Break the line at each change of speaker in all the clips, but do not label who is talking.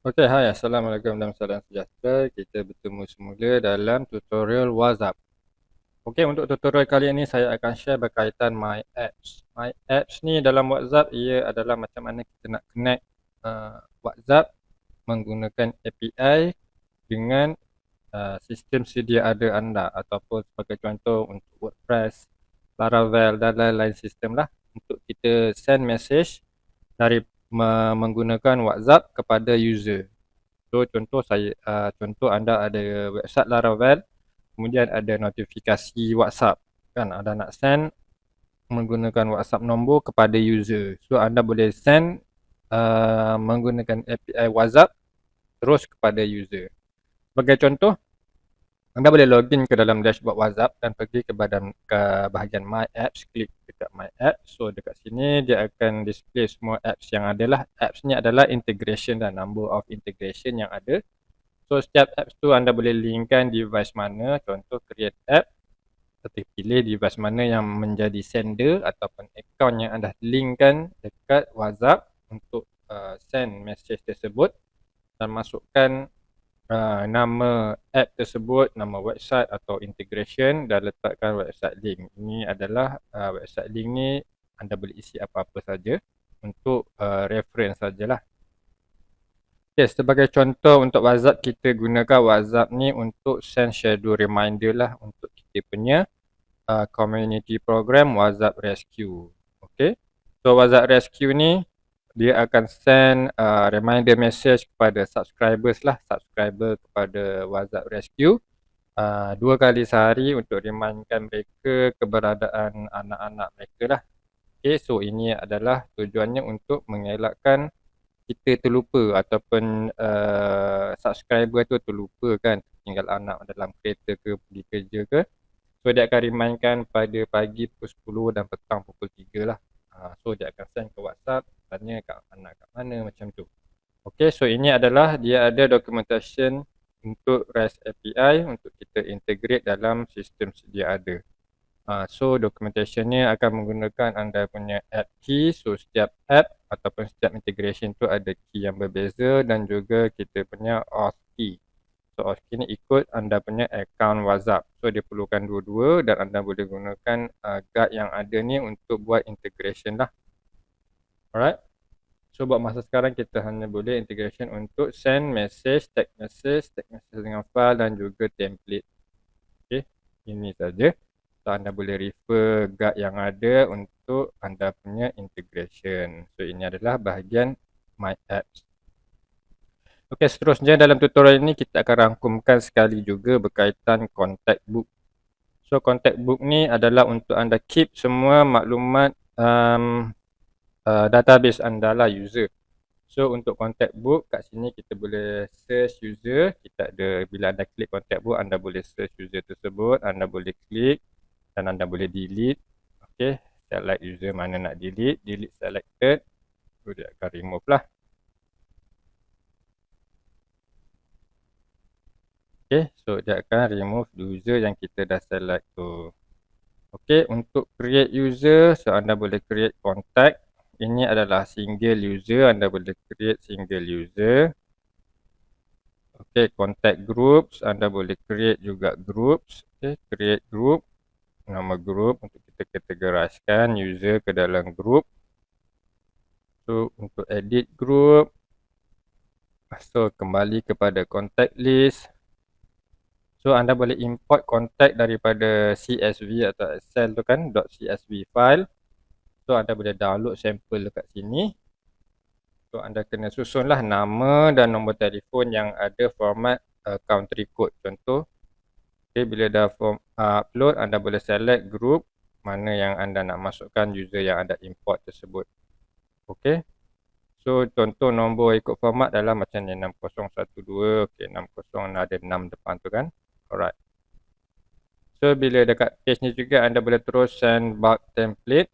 Okey, hai. Assalamualaikum dan salam sejahtera. Kita bertemu semula dalam tutorial WhatsApp. Okey, untuk tutorial kali ini saya akan share berkaitan My Apps. My Apps ni dalam WhatsApp ia adalah macam mana kita nak connect WhatsApp menggunakan API dengan sistem sedia ada anda, ataupun sebagai contoh untuk WordPress, Laravel dan lain-lain sistem lah, untuk kita send message dari menggunakan WhatsApp kepada user. So contoh anda ada website Laravel, kemudian ada notifikasi WhatsApp kan, anda nak send menggunakan WhatsApp nombor kepada user. So anda boleh send menggunakan API WhatsApp terus kepada user. Sebagai contoh, anda boleh login ke dalam dashboard WhatsApp dan pergi ke bahagian My Apps, klik dekat My Apps. So dekat sini dia akan display semua apps yang ada lah. Apps ni adalah integration dan number of integration yang ada. So setiap apps tu anda boleh linkkan device mana, contoh create app, kita pilih device mana yang menjadi sender ataupun account yang anda linkkan dekat WhatsApp untuk send message tersebut, dan masukkan nama app tersebut, nama website atau integration, dan letakkan website link. Ini adalah website link ni anda boleh isi apa-apa saja untuk reference sajalah. Okay, sebagai contoh untuk WhatsApp, kita gunakan WhatsApp ni untuk send schedule reminder lah untuk kita punya community program WhatsApp Rescue. Okay, so WhatsApp Rescue ni dia akan send reminder message kepada subscribers lah, subscriber kepada WhatsApp Rescue 2 kali sehari untuk remindkan mereka keberadaan anak-anak mereka lah. Okay, so ini adalah tujuannya untuk mengelakkan kita terlupa ataupun subscriber tu terlupa kan, tinggal anak dalam kereta ke, pergi kerja ke. So dia akan remindkan pada pagi pukul 10 dan petang pukul 3 lah. So dia akan send ke WhatsApp, tanya kat anak kat mana, macam tu. Okay, so ini adalah dia ada documentation untuk REST API untuk kita integrate dalam sistem sedia ada. So documentationnya akan menggunakan anda punya app key. So setiap app ataupun setiap integration tu ada key yang berbeza, dan juga kita punya auth key. So auth key ni ikut anda punya account WhatsApp. So dia perlukan dua-dua, dan anda boleh gunakan guide yang ada ni untuk buat integration lah. Alright. So buat masa sekarang kita hanya boleh integration untuk send message, text message dengan file dan juga template. Okay, ini saja. So anda boleh refer guide yang ada untuk anda punya integration. So ini adalah bahagian My Apps. Okay, seterusnya dalam tutorial ini kita akan rangkumkan sekali juga berkaitan contact book. So contact book ni adalah untuk anda keep semua maklumat database anda lah, user. So untuk contact book, kat sini kita boleh search user. Kita ada, bila anda klik contact book, anda boleh search user tersebut, anda boleh klik dan anda boleh delete. Okay, select user mana nak delete, delete selected. So dia akan remove lah. Okay, so dia akan remove user yang kita dah select tu. Okay, untuk create user, so anda boleh create contact. Ini adalah single user, anda boleh create single user. Okay, contact groups, anda boleh create juga groups. Okay, create group, nama group untuk kita categorizekan user ke dalam group. So untuk edit group, so kembali kepada contact list. So anda boleh import contact daripada CSV atau Excel tu kan, .csv file. So anda boleh download sampel dekat sini. So anda kena susunlah nama dan nombor telefon yang ada format country code. Contoh, okay, bila dah upload, anda boleh select group mana yang anda nak masukkan user yang anda import tersebut. Okay, so contoh nombor ikut format adalah macam ni, 6012. Okay, 60 ada 6 depan tu kan. Alright. So bila dekat page ni juga anda boleh terus send bulk template.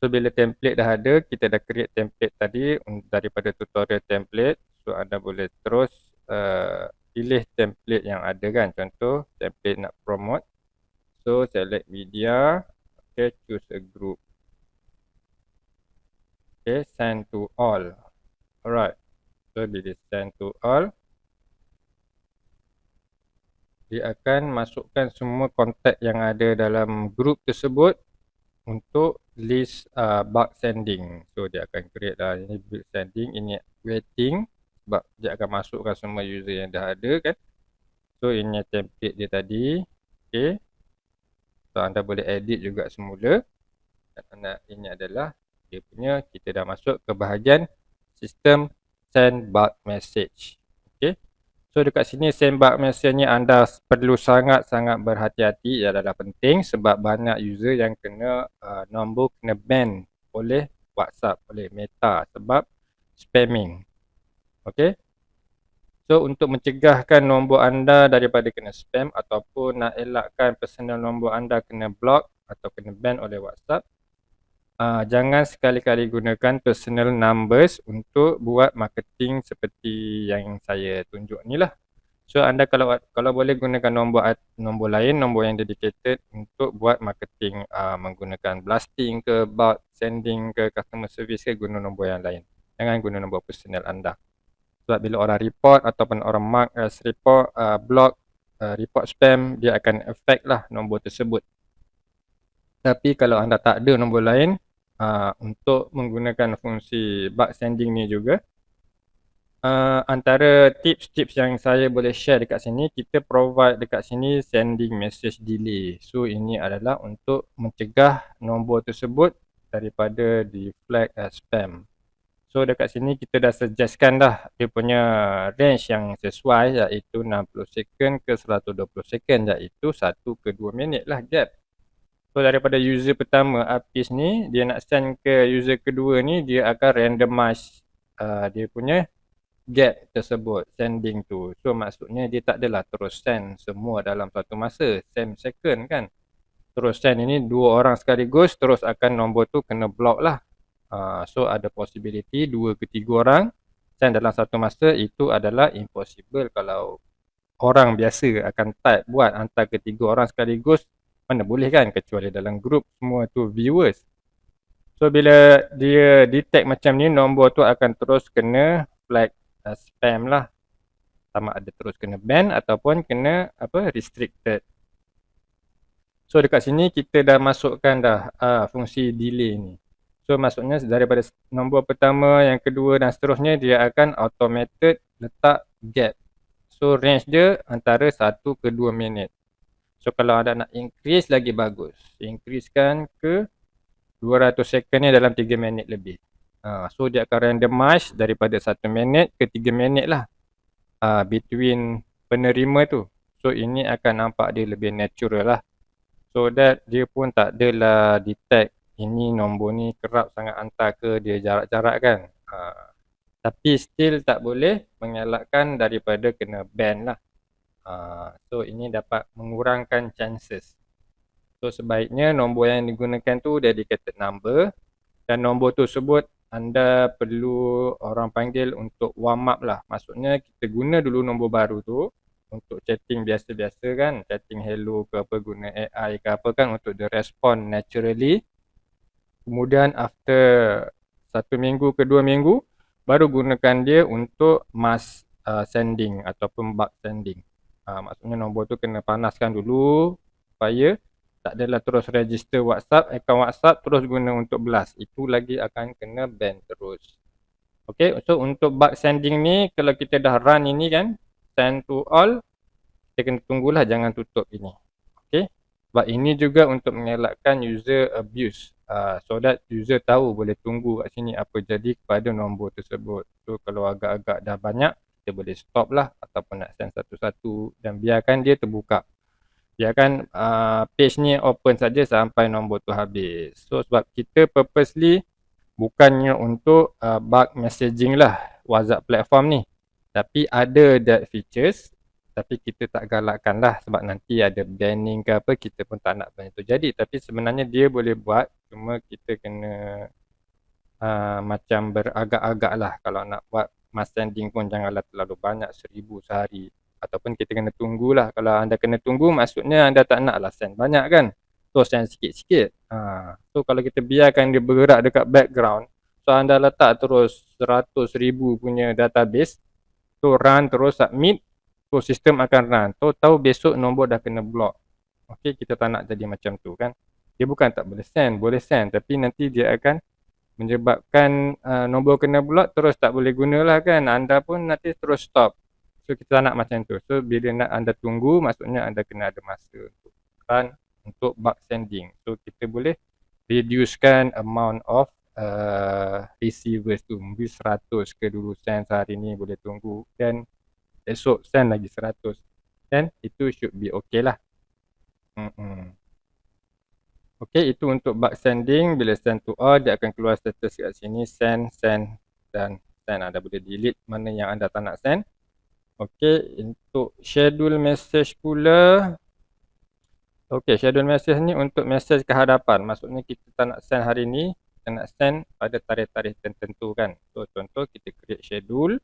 So bila template dah ada, kita dah create template tadi daripada tutorial template. So anda boleh terus pilih template yang ada kan. Contoh template nak promote. So select media. Okay, choose a group. Okay, send to all. Alright. So bila send to all, dia akan masukkan semua kontak yang ada dalam group tersebut untuk list bulk sending. So dia akan create lah, ini bulk sending, ini waiting, sebab dia akan masukkan semua user yang dah ada kan. So ini template dia tadi. Okay, so anda boleh edit juga semula. Dan ini adalah dia punya, kita dah masuk ke bahagian sistem send bulk message. Okay, so dekat sini send bulk message ni anda perlu sangat-sangat berhati-hati, ia adalah penting sebab banyak user yang kena nombor kena ban oleh WhatsApp, oleh Meta sebab spamming. Okay, so untuk mencegahkan nombor anda daripada kena spam ataupun nak elakkan personal nombor anda kena block atau kena ban oleh WhatsApp, jangan sekali-kali gunakan personal numbers untuk buat marketing seperti yang saya tunjuk ni lah. So anda kalau boleh gunakan nombor lain, nombor yang dedicated untuk buat marketing, menggunakan blasting ke, bulk sending ke, customer service ke, guna nombor yang lain. Jangan guna nombor personal anda. Sebab bila orang report ataupun orang mark as report, block, report spam, dia akan affect lah nombor tersebut. Tapi kalau anda tak ada nombor lain, untuk menggunakan fungsi bulk sending ni juga, antara tips-tips yang saya boleh share dekat sini, kita provide dekat sini sending message delay. So ini adalah untuk mencegah nombor tersebut daripada di flag as spam. So dekat sini kita dah suggestkan dah dia punya range yang sesuai, iaitu 60 second ke 120 second, iaitu 1 ke 2 minit lah gap. So daripada user pertama Apis ni, dia nak send ke user kedua ni, dia akan randomize dia punya gap tersebut, sending tu. So maksudnya dia tak adalah terus send semua dalam satu masa, same second kan. Terus send ini 2 orang sekaligus, terus akan nombor tu kena block lah. So ada possibility 2 ke 3 orang send dalam satu masa, itu adalah impossible kalau orang biasa akan type buat hantar ke 3 orang sekaligus, mana boleh kan, kecuali dalam group semua tu viewers. So bila dia detect macam ni, nombor tu akan terus kena flag spam lah, sama ada terus kena ban ataupun kena restricted. So dekat sini kita dah masukkan dah fungsi delay ni. So maksudnya daripada nombor pertama, yang kedua dan seterusnya, dia akan automated letak gap. So range dia antara 1 ke 2 minit. So kalau anda nak increase lagi bagus, increasekan ke 200 second ni dalam 3 minit lebih. So dia akan randomize daripada 1 minit ke 3 minit lah, between penerima tu. So ini akan nampak dia lebih natural lah. So that dia pun tak adalah detect ini nombor ni kerap sangat hantar ke, dia jarak-jarak kan. Tapi still tak boleh mengelakkan daripada kena ban lah. So ini dapat mengurangkan chances. So sebaiknya nombor yang digunakan tu dedicated number, dan nombor tu sebut anda perlu orang panggil untuk warm up lah. Maksudnya kita guna dulu nombor baru tu untuk chatting biasa-biasa kan, chatting hello ke apa, guna AI ke apa kan, untuk dia respond naturally. Kemudian after 1 minggu ke 2 minggu, baru gunakan dia untuk mass sending ataupun bulk sending. Maksudnya nombor tu kena panaskan dulu supaya tak adalah terus register WhatsApp, akaun WhatsApp terus guna untuk blast. Itu lagi akan kena ban terus. Okay, so untuk bulk sending ni, kalau kita dah run ini kan, send to all, kita kena tunggulah, jangan tutup ini. Okay, sebab ini juga untuk mengelakkan user abuse. So that user tahu boleh tunggu kat sini apa jadi kepada nombor tersebut. So kalau agak-agak dah banyak, kita boleh stop lah ataupun nak send satu-satu dan biarkan dia terbuka. Biarkan page ni open saja sampai nombor tu habis. So sebab kita purposely bukannya untuk bulk messaging lah WhatsApp platform ni, tapi ada that features, tapi kita tak galakkan lah sebab nanti ada banning ke apa, kita pun tak nak benda tu jadi. Tapi sebenarnya dia boleh buat, cuma kita kena macam beragak-agak lah. Kalau nak buat mass sending pun janganlah terlalu banyak, 1000 sehari, ataupun kita kena tunggulah. Kalau anda kena tunggu, maksudnya anda tak nak lah send banyak kan, so send sikit-sikit. So kalau kita biarkan dia bergerak dekat background, So anda letak terus 100,000 punya database, so run terus submit, so sistem akan run. Tahu besok nombor dah kena block. Okey, kita tak nak jadi macam tu kan. Dia bukan tak boleh send, tapi nanti dia akan menyebabkan nombor kena block terus tak boleh gunalah kan. Anda pun nanti terus stop. So kita tak nak macam tu. So bila nak anda tunggu, maksudnya anda kena ada masa untuk run untuk bulk sending. So kita boleh reducekan amount of receivers tu. Mungkin 100 ke dulu send sehari ni, boleh tunggu, dan esok send lagi 100. Dan itu should be okay lah. Okay, itu untuk bulk sending. Bila send to all, dia akan keluar status kat sini, send, dan send. Anda boleh delete mana yang anda tak nak send. Okay, untuk schedule message pula. Okay, schedule message ni untuk message ke hadapan. Maksudnya kita tak nak send hari ni, kita nak send pada tarikh-tarikh tertentu kan. So contoh kita create schedule.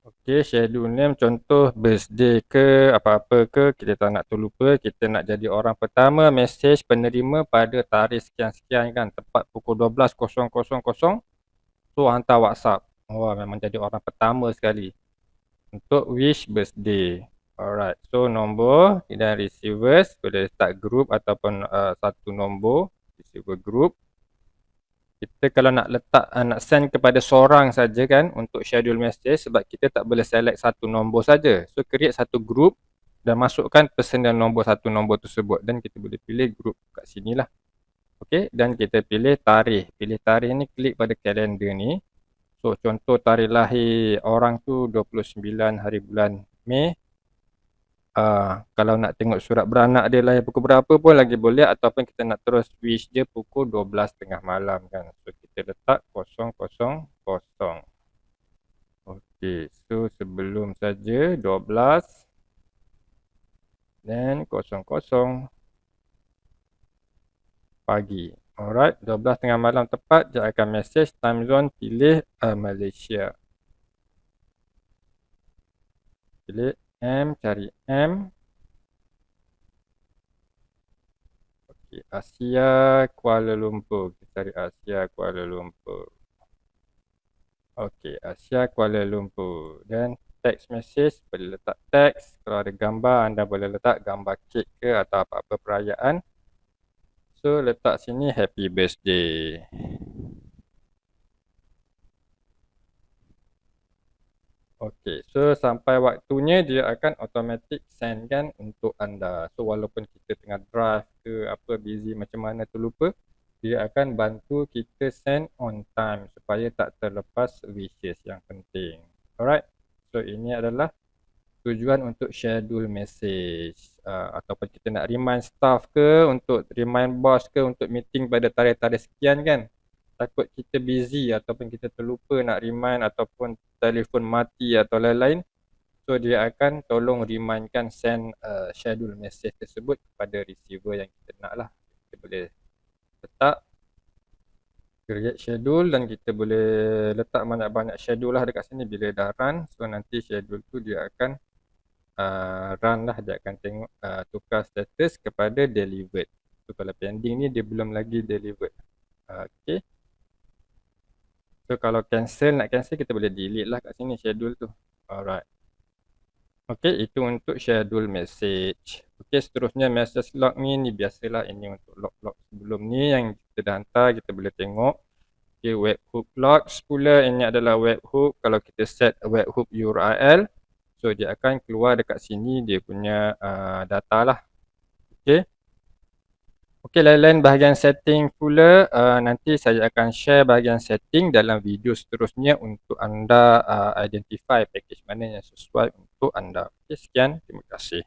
Okay, schedule name contoh birthday ke apa-apa ke, kita tak nak terlupa. Kita nak jadi orang pertama message penerima pada tarikh sekian-sekian kan, tepat pukul 12.00. So hantar WhatsApp. Wah, memang jadi orang pertama sekali untuk wish birthday. Alright, so nombor dan receivers boleh start group ataupun satu nombor receiver group. Kita kalau nak letak, nak send kepada seorang saja kan untuk schedule message, sebab kita tak boleh select satu nombor saja. So create satu group dan masukkan personal nombor satu nombor tersebut, dan kita boleh pilih group kat sini lah. Okey, dan kita pilih tarikh. Pilih tarikh ni, klik pada kalender ni. So contoh tarikh lahir orang tu 29 hari bulan Mei. Kalau nak tengok surat beranak dia lahir pukul berapa pun lagi boleh, ataupun kita nak terus wish dia pukul 12 tengah malam kan. So kita letak 000. Okey, so sebelum saja 12 dan 00 pagi. Alright, 12 tengah malam tepat dia akan message time zone, pilih Malaysia. Pilih M, cari M. Okey, Asia Kuala Lumpur. Kita cari Asia Kuala Lumpur. Okey, Asia Kuala Lumpur. Dan text message, boleh letak teks. Kalau ada gambar, anda boleh letak gambar kek ke atau apa-apa perayaan. So letak sini happy birthday. Okey, so sampai waktunya dia akan automatic send kan untuk anda. So walaupun kita tengah drive ke apa, busy macam mana terlupa, dia akan bantu kita send on time supaya tak terlepas wishes yang penting. Alright, so ini adalah tujuan untuk schedule message. Ataupun kita nak remind staff ke, untuk remind boss ke untuk meeting pada tarikh-tarikh sekian kan. Takut kita busy ataupun kita terlupa nak remind, ataupun telefon mati atau lain-lain. So dia akan tolong remindkan send schedule message tersebut kepada receiver yang kita nak lah. Kita boleh letak create schedule, dan kita boleh letak banyak-banyak schedule lah dekat sini. Bila dah run, so nanti schedule tu dia akan run lah. Dia akan tengok tukar status kepada delivered. So kalau pending ni dia belum lagi delivered. Okay. So kalau nak cancel kita boleh delete lah kat sini schedule tu. Alright. Okay, itu untuk schedule message. Okay, seterusnya message log ni biasalah, ini untuk log-log sebelum ni yang kita dah hantar, kita boleh tengok. Okay, webhook logs pula, ini adalah webhook. Kalau kita set webhook URL, so dia akan keluar dekat sini dia punya data lah. Okay. Okey, lain-lain bahagian setting pula, nanti saya akan share bahagian setting dalam video seterusnya untuk anda identify package mana yang sesuai untuk anda. Okey, sekian, terima kasih.